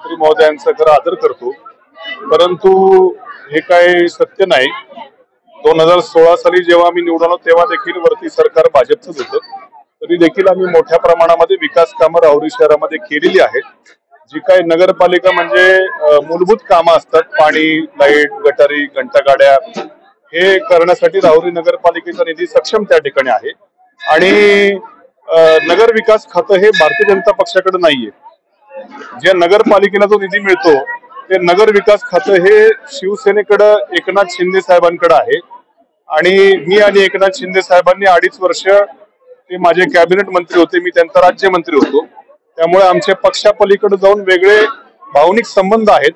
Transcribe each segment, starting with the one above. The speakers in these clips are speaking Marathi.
मुख्यमंत्री महोदयांचा खरं आदर करतो, परंतु हे काय सत्य नाही। 2016 साली जेव्हा मी निवडून आलो तेव्हा देखील वरती सरकार भाजपचंच होतं, तरी देखील आम्ही मोठ्या प्रमाणामध्ये विकास कामं राहुरी शहरामध्ये केलेली आहेत। जी काही नगरपालिका म्हणजे मूलभूत कामं असतात, पाणी, लाईट, गटारी, घंटागाड्या, हे करण्यासाठी राहुरी नगरपालिकेचा निधी सक्षम त्या ठिकाणी आहे। आणि नगर विकास खातं हे भारतीय जनता पक्षाकडे नाहीये। जे नगरपालिकेला जो निधी मिळतो ते नगर विकास खातं हे शिवसेनेकडे एकनाथ शिंदे साहेबांकडे आहे। आणि मी आणि एकनाथ शिंदे साहेबांनी 2.5 वर्ष ते माझे कॅबिनेट मंत्री होते, मी त्यांचा राज्यमंत्री होतो, त्यामुळे आमच्या पक्षापलीकडे जाऊन वेगळे भावनिक संबंध आहेत।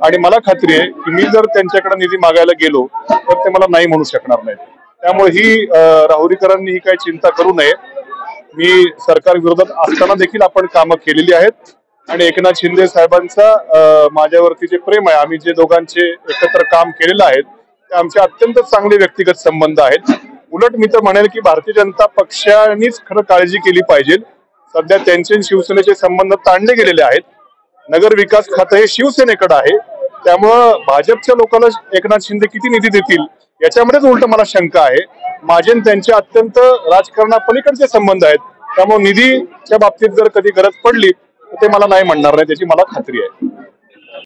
आणि मला खात्री आहे की मी जर त्यांच्याकडे निधी मागायला गेलो तर ते मला नाही म्हणू शकणार नाहीत। त्यामुळे ही राहुरीकरांनी ही काही चिंता करू नये। मी सरकार विरोधात असताना देखील आपण कामं केलेली आहेत आणि एकनाथ शिंदे साहेबांचा माझ्यावरती जे प्रेम आहे, आम्ही जे दोघांचे एकत्र काम केलेलं आहे ते आमचे अत्यंत चांगले व्यक्तिगत संबंध आहेत। उलट मी तर म्हणेल की भारतीय जनता पक्षानेच खरं काळजी केली पाहिजे। सध्या त्यांचे शिवसेनेचे संबंध ताणले गेलेले आहेत। नगर विकास खातं हे शिवसेनेकडे आहे, त्यामुळं भाजपच्या लोकांना एकनाथ शिंदे किती निधी देतील याच्यामध्येच उलट मला शंका आहे। माझे त्यांचे अत्यंत राजकारणापलीकडचे संबंध आहेत, त्यामुळे निधीच्या बाबतीत जर कधी गरज पडली तर ते मला नाही म्हणणार नाही, त्याची मला खात्री आहे।